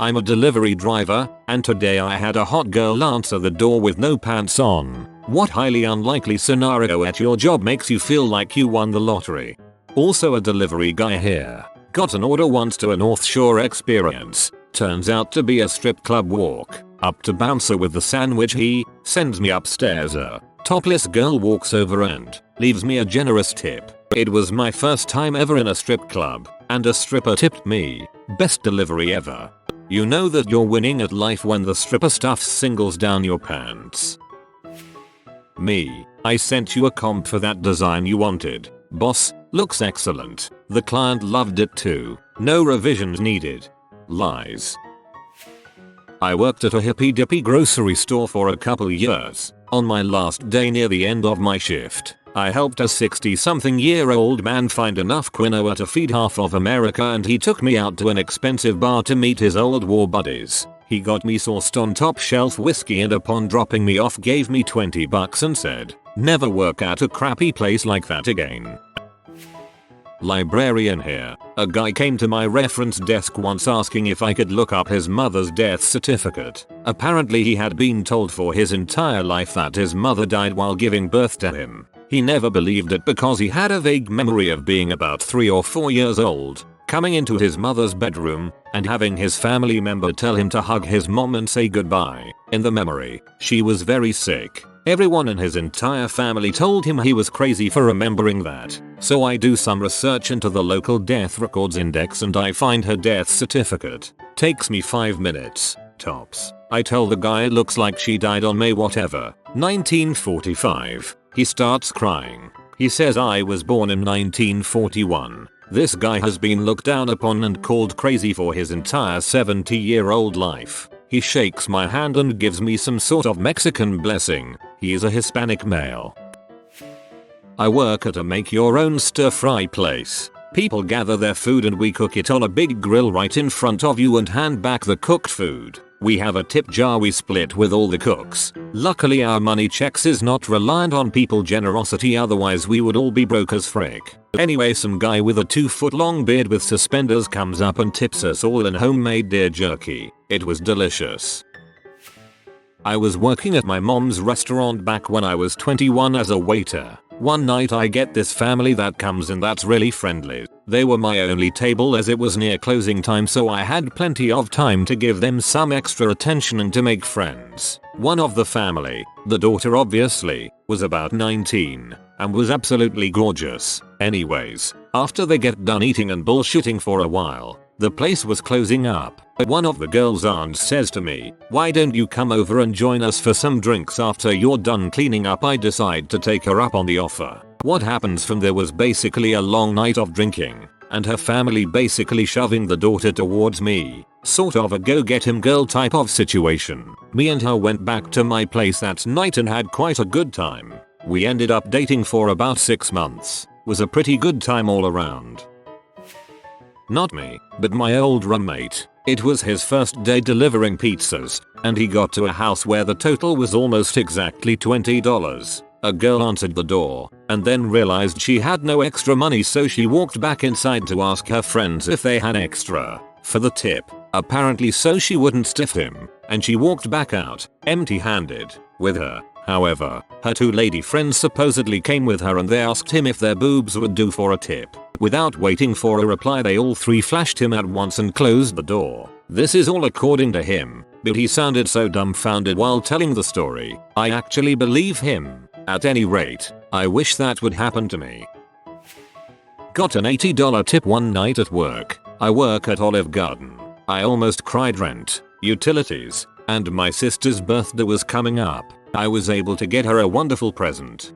I'm a delivery driver, and today I had a hot girl answer the door with no pants on. What highly unlikely scenario at your job makes you feel like you won the lottery? Also a delivery guy here. Got an order once to a North Shore experience. Turns out to be a strip club walk. Up to bouncer with the sandwich. He sends me upstairs. A topless girl walks over and leaves me a generous tip. It was my first time ever in a strip club, and a stripper tipped me. Best delivery ever. You know that you're winning at life when the stripper stuffs singles down your pants. Me. I sent you a comp for that design you wanted. Boss, looks excellent. The client loved it too. No revisions needed. Lies. I worked at a hippy dippy grocery store for a couple years. On my last day near the end of my shift, I helped a 60-something-year-old man find enough quinoa to feed half of America, and he took me out to an expensive bar to meet his old war buddies. He got me sourced on top shelf whiskey, and upon dropping me off gave me $20 and said, "Never work at a crappy place like that again." Librarian here. A guy came to my reference desk once asking if I could look up his mother's death certificate. Apparently he had been told for his entire life that his mother died while giving birth to him. He never believed it because he had a vague memory of being about 3 or 4 years old, coming into his mother's bedroom, and having his family member tell him to hug his mom and say goodbye. In the memory, she was very sick. Everyone in his entire family told him he was crazy for remembering that. So I do some research into the local death records index and I find her death certificate. Takes me 5 minutes, tops. I tell the guy it looks like she died on May whatever, 1945. He starts crying. He says I was born in 1941. This guy has been looked down upon and called crazy for his entire 70-year-old life. He shakes my hand and gives me some sort of Mexican blessing. He is a Hispanic male. I work at a make-your-own stir-fry place. People gather their food and we cook it on a big grill right in front of you and hand back the cooked food. We have a tip jar we split with all the cooks. Luckily our money checks is not reliant on people generosity, otherwise we would all be broke as frick. Anyway, some guy with a 2-foot-long beard with suspenders comes up and tips us all in homemade deer jerky. It was delicious. I was working at my mom's restaurant back when I was 21 as a waiter. One night I get this family that comes in that's really friendly. They were my only table as it was near closing time, so I had plenty of time to give them some extra attention and to make friends. One of the family, the daughter obviously, was about 19 and was absolutely gorgeous. Anyways, after they get done eating and bullshitting for a while, the place was closing up. One of the girl's aunts says to me, "Why don't you come over and join us for some drinks after you're done cleaning up?" I decide to take her up on the offer. What happens from there was basically a long night of drinking, and her family basically shoving the daughter towards me. Sort of a go get him girl type of situation. Me and her went back to my place that night and had quite a good time. We ended up dating for about 6 months. Was a pretty good time all around. Not me, but my old roommate. It was his first day delivering pizzas, and he got to a house where the total was almost exactly $20. A girl answered the door, and then realized she had no extra money, so she walked back inside to ask her friends if they had extra for the tip. Apparently so she wouldn't stiff him, and she walked back out, empty-handed. With her, however, her 2 lady friends supposedly came with her and they asked him if their boobs would do for a tip. Without waiting for a reply, they all 3 flashed him at once and closed the door. This is all according to him, but he sounded so dumbfounded while telling the story. I actually believe him. At any rate, I wish that would happen to me. Got an $80 tip one night at work. I work at Olive Garden. I almost cried. Rent, utilities, and my sister's birthday was coming up. I was able to get her a wonderful present.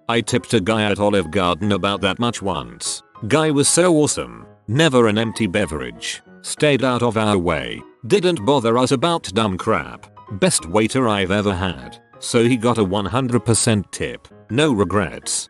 I tipped a guy at Olive Garden about that much once. Guy was so awesome. Never an empty beverage. Stayed out of our way. Didn't bother us about dumb crap. Best waiter I've ever had. So he got a 100% tip. No regrets.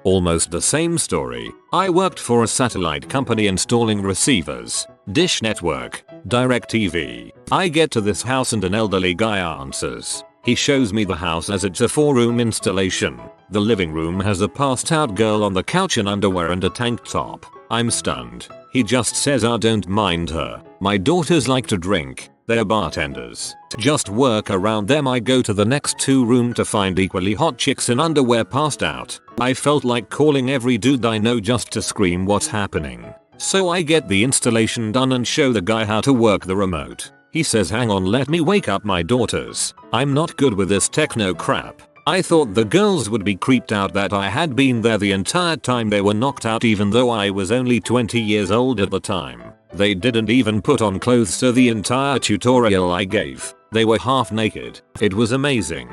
Almost the same story. I worked for a satellite company installing receivers. Dish Network. DirecTV. I get to this house and an elderly guy answers. He shows me the house as it's a 4-room installation. The living room has a passed out girl on the couch in underwear and a tank top. I'm stunned. He just says, "I don't mind her. My daughters like to drink. They're bartenders. Just work around them. I go to the next 2 rooms to find equally hot chicks in underwear passed out. I felt like calling every dude I know just to scream what's happening. So I get the installation done and show the guy how to work the remote. He says, hang on, let me wake up my daughters. I'm not good with this techno crap. I thought the girls would be creeped out that I had been there the entire time they were knocked out, even though I was only 20 years old at the time. They didn't even put on clothes, so the entire tutorial I gave, they were half naked. It was amazing.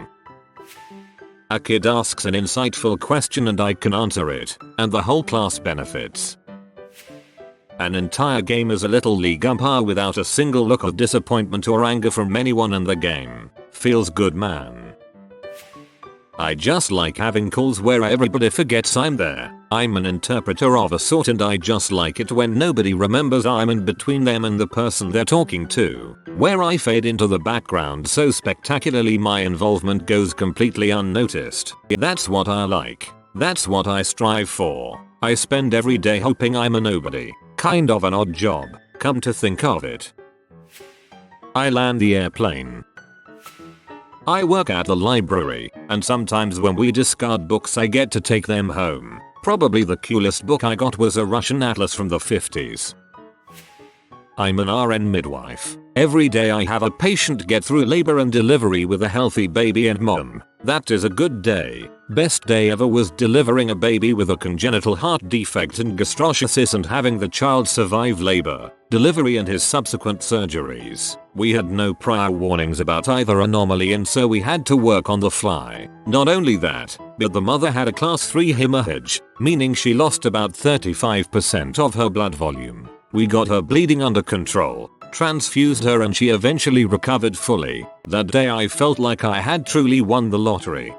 A kid asks an insightful question and I can answer it, and the whole class benefits. An entire game as a little league umpire without a single look of disappointment or anger from anyone in the game. Feels good, man. I just like having calls where everybody forgets I'm there. I'm an interpreter of a sort and I just like it when nobody remembers I'm in between them and the person they're talking to. Where I fade into the background so spectacularly my involvement goes completely unnoticed. That's what I like. That's what I strive for. I spend every day hoping I'm a nobody. Kind of an odd job, come to think of it. I land the airplane. I work at the library, and sometimes when we discard books I get to take them home. Probably the coolest book I got was a Russian atlas from the 50s. I'm an RN midwife. Every day I have a patient get through labor and delivery with a healthy baby and mom. That is a good day. Best day ever was delivering a baby with a congenital heart defect and gastroschisis and having the child survive labor, delivery and his subsequent surgeries. We had no prior warnings about either anomaly and so we had to work on the fly. Not only that, but the mother had a class 3 hemorrhage, meaning she lost about 35% of her blood volume. We got her bleeding under control, transfused her and she eventually recovered fully. That day I felt like I had truly won the lottery.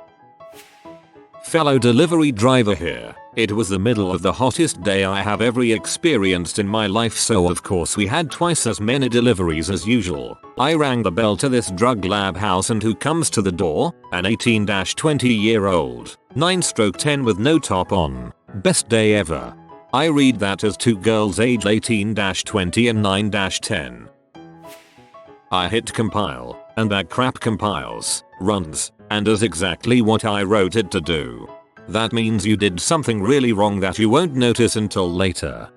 Fellow delivery driver here. It was the middle of the hottest day I have ever experienced in my life, so of course we had twice as many deliveries as usual. I rang the bell to this drug lab house and who comes to the door? An 18-20-year-old, 9/10 with no top on. Best day ever. I read that as 2 girls aged 18-20 and 9-10. I hit compile, and that crap compiles, runs, and does exactly what I wrote it to do. That means you did something really wrong that you won't notice until later.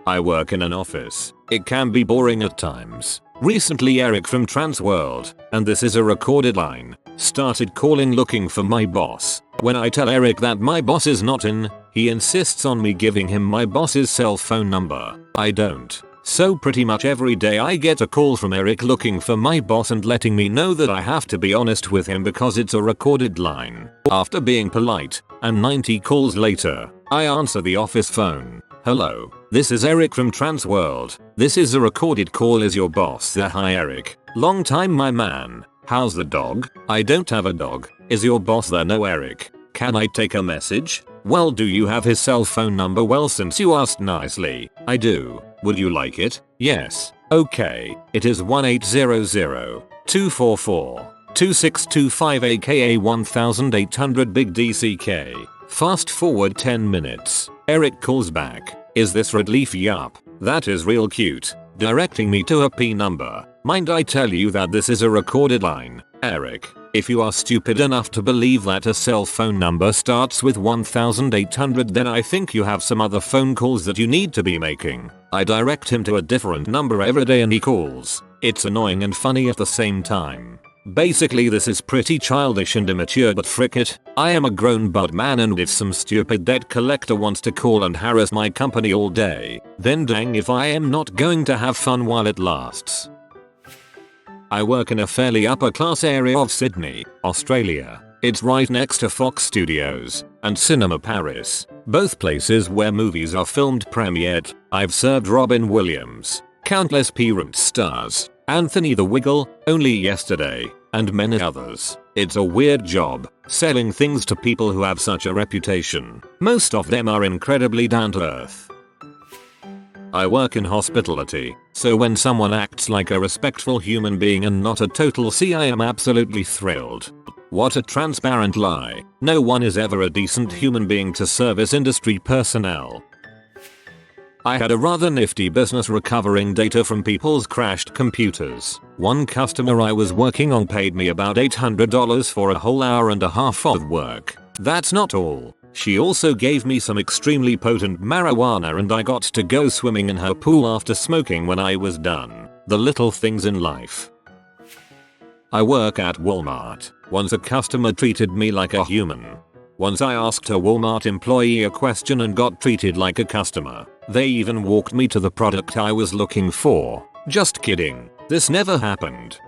I work in an office. It can be boring at times. Recently Eric from Transworld, and this is a recorded line, started calling looking for my boss. When I tell Eric that my boss is not in, he insists on me giving him my boss's cell phone number. I don't. So pretty much every day I get a call from Eric looking for my boss and letting me know that I have to be honest with him because it's a recorded line. After being polite, and 90 calls later, I answer the office phone. Hello, this is Eric from Transworld. This is a recorded call. Is your boss there? Hi Eric. Long time my man. How's the dog? I don't have a dog. Is your boss there? No Eric. Can I take a message? Well, do you have his cell phone number? Well, since you asked nicely, I do. Would you like it? Yes. Okay. It is 1800-244-2625 aka 1800 big DCK. Fast forward 10 minutes. Eric calls back. Is this Redleaf? Yup. That is real cute. Directing me to a P number. Mind I tell you that this is a recorded line. Eric, if you are stupid enough to believe that a cell phone number starts with 1800, then I think you have some other phone calls that you need to be making. I direct him to a different number every day and he calls. It's annoying and funny at the same time. Basically this is pretty childish and immature, but frick it, I am a grown butt man, and if some stupid debt collector wants to call and harass my company all day, then dang if I am not going to have fun while it lasts. I work in a fairly upper class area of Sydney, Australia. It's right next to Fox Studios and Cinema Paris, both places where movies are filmed premiered. I've served Robin Williams, countless P-rate stars, Anthony the Wiggle, only yesterday, and many others. It's a weird job, selling things to people who have such a reputation. Most of them are incredibly down to earth. I work in hospitality, so when someone acts like a respectful human being and not a total C, I am absolutely thrilled. What a transparent lie. No one is ever a decent human being to service industry personnel. I had a rather nifty business recovering data from people's crashed computers. One customer I was working on paid me about $800 for a whole hour and a half of work. That's not all. She also gave me some extremely potent marijuana and I got to go swimming in her pool after smoking when I was done. The little things in life. I work at Walmart. Once a customer treated me like a human. Once I asked a Walmart employee a question and got treated like a customer. They even walked me to the product I was looking for. Just kidding. This never happened.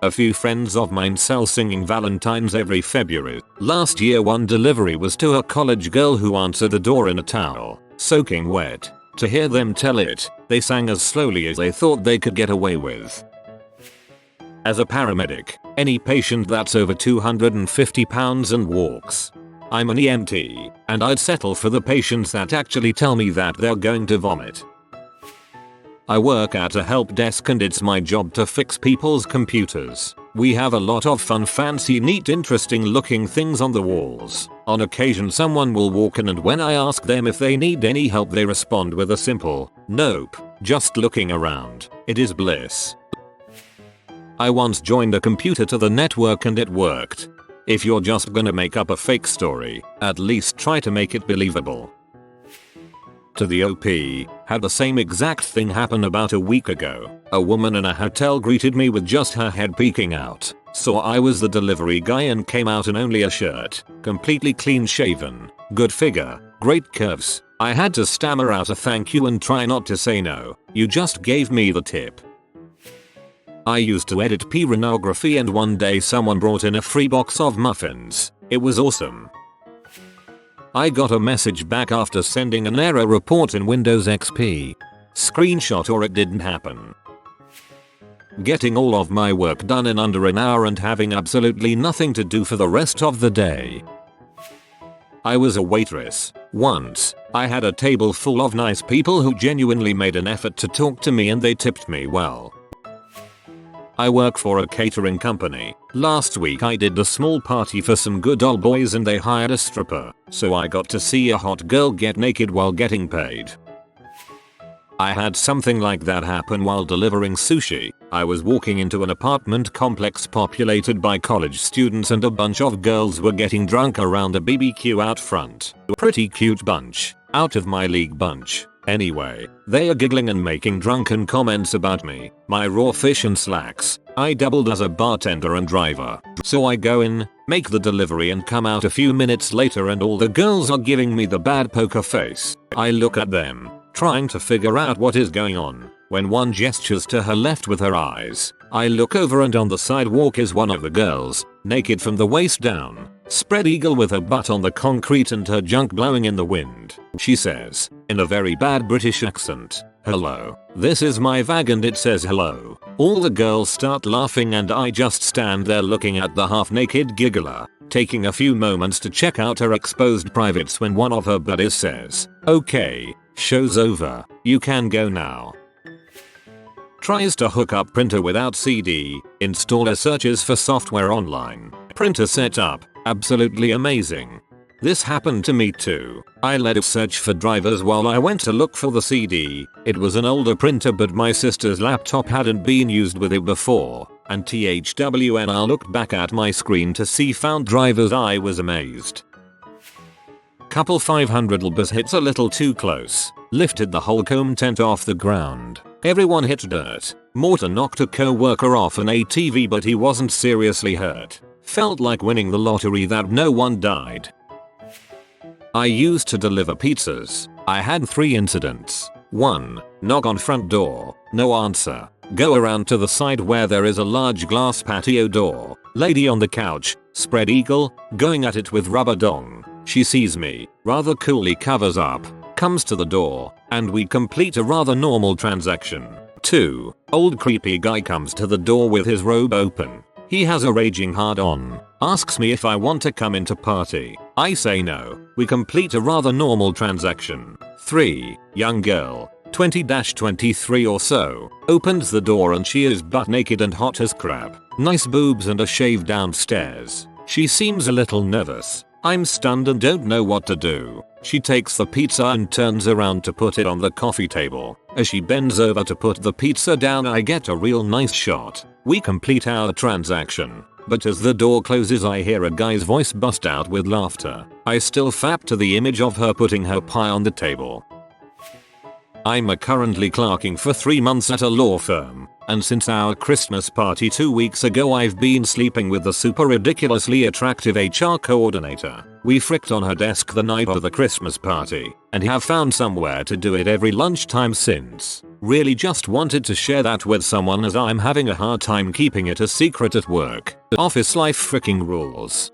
A few friends of mine sell singing Valentines every February. Last year one delivery was to a college girl who answered the door in a towel, soaking wet. To hear them tell it, they sang as slowly as they thought they could get away with. As a paramedic, any patient that's over 250 pounds and walks. I'm an EMT, and I'd settle for the patients that actually tell me that they're going to vomit. I work at a help desk and it's my job to fix people's computers. We have a lot of fun, fancy, neat, interesting looking things on the walls. On occasion someone will walk in and when I ask them if they need any help they respond with a simple, "Nope, just looking around." It is bliss. I once joined a computer to the network and it worked. If you're just gonna make up a fake story, at least try to make it believable. To the OP, had the same exact thing happen about a week ago. A woman in a hotel greeted me with just her head peeking out. So I was the delivery guy and came out in only a shirt, completely clean shaven, good figure, great curves. I had to stammer out a thank you and try not to say no. "You just gave me the tip." I used to edit pornography and one day someone brought in a free box of muffins. It was awesome. I got a message back after sending an error report in Windows XP. Screenshot or it didn't happen. Getting all of my work done in under an hour and having absolutely nothing to do for the rest of the day. I was a waitress. Once, I had a table full of nice people who genuinely made an effort to talk to me and they tipped me well. I work for a catering company. Last week I did a small party for some good old boys and they hired a stripper, so I got to see a hot girl get naked while getting paid. I had something like that happen while delivering sushi. I was walking into an apartment complex populated by college students and a bunch of girls were getting drunk around a BBQ out front. Pretty cute bunch. Out of my league bunch. Anyway, they are giggling and making drunken comments about me, my raw fish and slacks. I doubled as a bartender and driver. So I go in, make the delivery and come out a few minutes later and all the girls are giving me the bad poker face. I look at them, trying to figure out what is going on, when one gestures to her left with her eyes. I look over and on the sidewalk is one of the girls, naked from the waist down, spread eagle with her butt on the concrete and her junk blowing in the wind. She says, in a very bad British accent, "Hello, this is my vag," and it says hello. All the girls start laughing and I just stand there looking at the half-naked giggler, taking a few moments to check out her exposed privates when one of her buddies says, "Okay, show's over, you can go now." Tries to hook up printer without CD, installer searches for software online, printer setup, absolutely amazing. This happened to me too. I led a search for drivers while I went to look for the CD. It was an older printer but my sister's laptop hadn't been used with it before, and when I looked back at my screen to see found drivers I was amazed. Couple 500 lbs hits a little too close, lifted the whole home tent off the ground. Everyone hit dirt. Mortar knocked a co-worker off an ATV but he wasn't seriously hurt. Felt like winning the lottery that no one died. I used to deliver pizzas. I had 3 incidents. 1. Knock on front door. No answer. Go around to the side where there is a large glass patio door. Lady on the couch. Spread eagle. Going at it with rubber dong. She sees me. Rather coolly covers up. Comes to the door. And we complete a rather normal transaction. 2. Old creepy guy comes to the door with his robe open. He has a raging hard on. Asks me if I want to come into party. I say no. We complete a rather normal transaction. 3. Young girl, 20-23 or so, opens the door and she is butt naked and hot as crap. Nice boobs and a shave downstairs. She seems a little nervous. I'm stunned and don't know what to do. She takes the pizza and turns around to put it on the coffee table. As she bends over to put the pizza down, I get a real nice shot. We complete our transaction. But as the door closes, I hear a guy's voice bust out with laughter. I still fap to the image of her putting her pie on the table. I'm currently clerking for 3 months at a law firm, and since our Christmas party 2 weeks ago I've been sleeping with the super ridiculously attractive HR coordinator. We fricked on her desk the night of the Christmas party, and have found somewhere to do it every lunchtime since. Really just wanted to share that with someone as I'm having a hard time keeping it a secret at work. Office life fricking rules.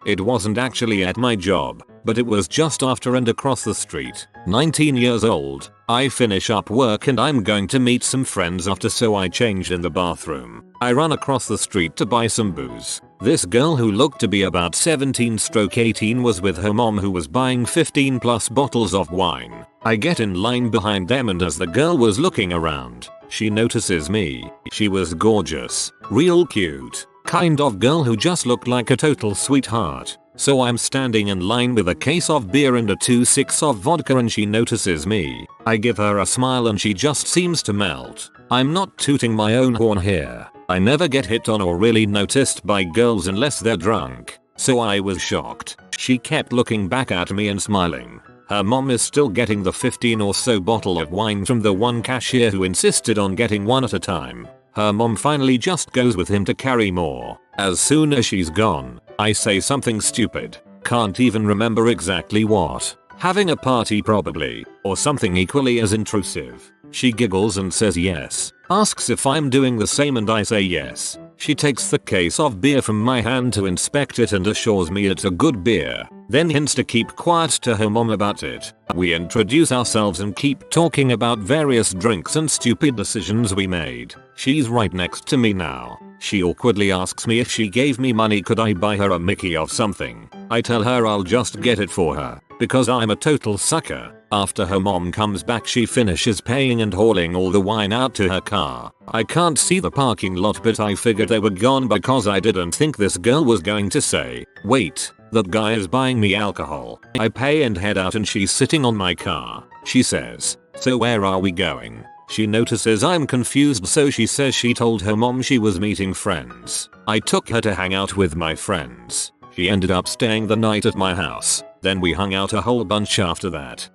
It wasn't actually at my job, but it was just after and across the street. 19 years old, I finish up work and I'm going to meet some friends after, so I changed in the bathroom. I run across the street to buy some booze. This girl who looked to be about 17-18 was with her mom, who was buying 15 plus bottles of wine. I get in line behind them, and as the girl was looking around, she notices me. She was gorgeous, real cute, kind of girl who just looked like a total sweetheart. So I'm standing in line with a case of beer and a 2-6 of vodka, and she notices me. I give her a smile and she just seems to melt. I'm not tooting my own horn here. I never get hit on or really noticed by girls unless they're drunk. So I was shocked. She kept looking back at me and smiling. Her mom is still getting the 15 or so bottle of wine from the one cashier who insisted on getting one at a time. Her mom finally just goes with him to carry more. As soon as she's gone, I say something stupid. Can't even remember exactly what. Having a party probably, or something equally as intrusive. She giggles and says yes. Asks if I'm doing the same and I say yes. She takes the case of beer from my hand to inspect it and assures me it's a good beer. Then hints to keep quiet to her mom about it. We introduce ourselves and keep talking about various drinks and stupid decisions we made. She's right next to me now. She awkwardly asks me if she gave me money could I buy her a Mickey of something. I tell her I'll just get it for her, because I'm a total sucker. After her mom comes back, she finishes paying and hauling all the wine out to her car. I can't see the parking lot, but I figured they were gone because I didn't think this girl was going to say, "Wait, that guy is buying me alcohol." I pay and head out and she's sitting on my car. She says, "So where are we going?" She notices I'm confused, so she says she told her mom she was meeting friends. I took her to hang out with my friends. She ended up staying the night at my house. Then we hung out a whole bunch after that.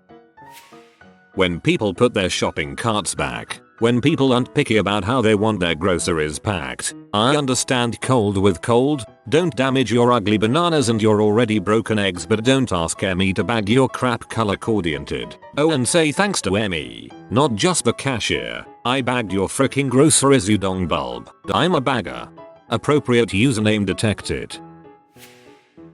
When people put their shopping carts back, when people aren't picky about how they want their groceries packed, I understand cold with cold. Don't damage your ugly bananas and your already broken eggs, but don't ask Emmy to bag your crap color coordinated. Oh, and say thanks to Emmy, not just the cashier. I bagged your freaking groceries, you dong bulb. I'm a bagger. Appropriate username detected.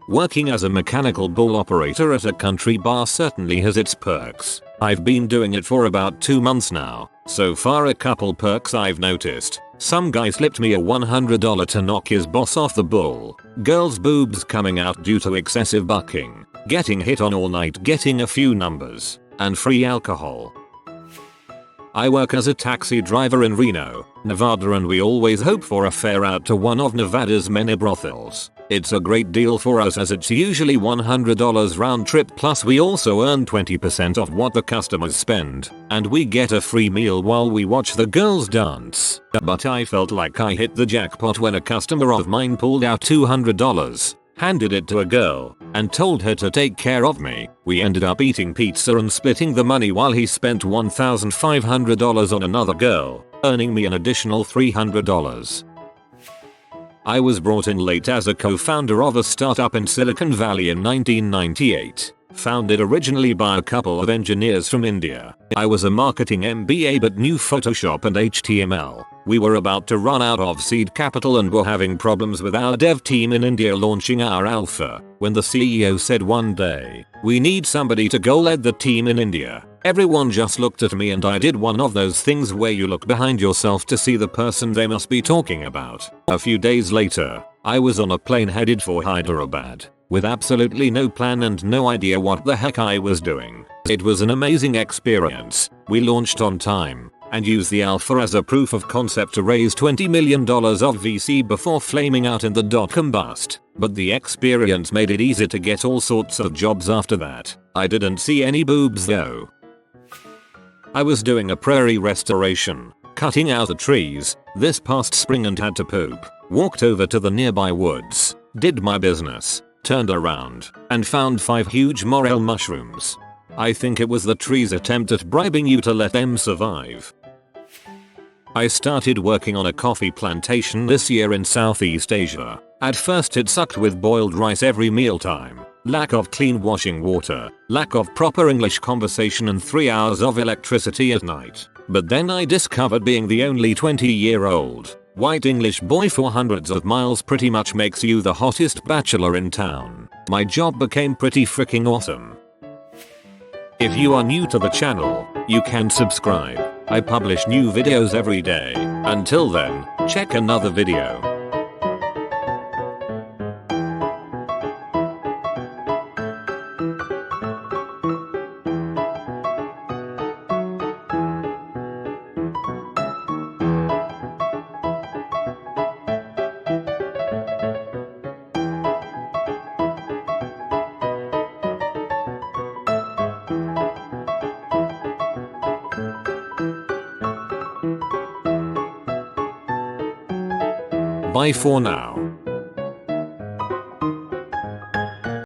Working as a mechanical bull operator at a country bar certainly has its perks. I've been doing it for about 2 months now. So far, a couple perks I've noticed. Some guy slipped me a $100 to knock his boss off the bull. Girls' boobs coming out due to excessive bucking. Getting hit on all night, getting a few numbers. And free alcohol. I work as a taxi driver in Reno, Nevada, and we always hope for a fare out to one of Nevada's many brothels. It's a great deal for us as it's usually $100 round trip, plus we also earn 20% of what the customers spend, and we get a free meal while we watch the girls dance. But I felt like I hit the jackpot when a customer of mine pulled out $200, handed it to a girl, and told her to take care of me. We ended up eating pizza and splitting the money while he spent $1,500 on another girl, earning me an additional $300. I was brought in late as a co-founder of a startup in Silicon Valley in 1998. Founded originally by a couple of engineers from India. I was a marketing MBA but knew Photoshop and HTML. We were about to run out of seed capital and were having problems with our dev team in India launching our alpha, when the CEO said one day, "We need somebody to go lead the team in India." Everyone just looked at me and I did one of those things where you look behind yourself to see the person they must be talking about. A few days later, I was on a plane headed for Hyderabad, with absolutely no plan and no idea what the heck I was doing. It was an amazing experience. We launched on time, and used the alpha as a proof of concept to raise $20 million of VC before flaming out in the dot-com bust. But the experience made it easy to get all sorts of jobs after that. I didn't see any boobs though. I was doing a prairie restoration, cutting out the trees, this past spring and had to poop. Walked over to the nearby woods, did my business, turned around, and found 5 huge morel mushrooms. I think it was the tree's attempt at bribing you to let them survive. I started working on a coffee plantation this year in Southeast Asia. At first it sucked with boiled rice every mealtime, lack of clean washing water, lack of proper English conversation and 3 hours of electricity at night. But then I discovered being the only 20-year-old white English boy for hundreds of miles pretty much makes you the hottest bachelor in town. My job became pretty freaking awesome. If you are new to the channel, you can subscribe. I publish new videos every day. Until then, check another video. Bye for now.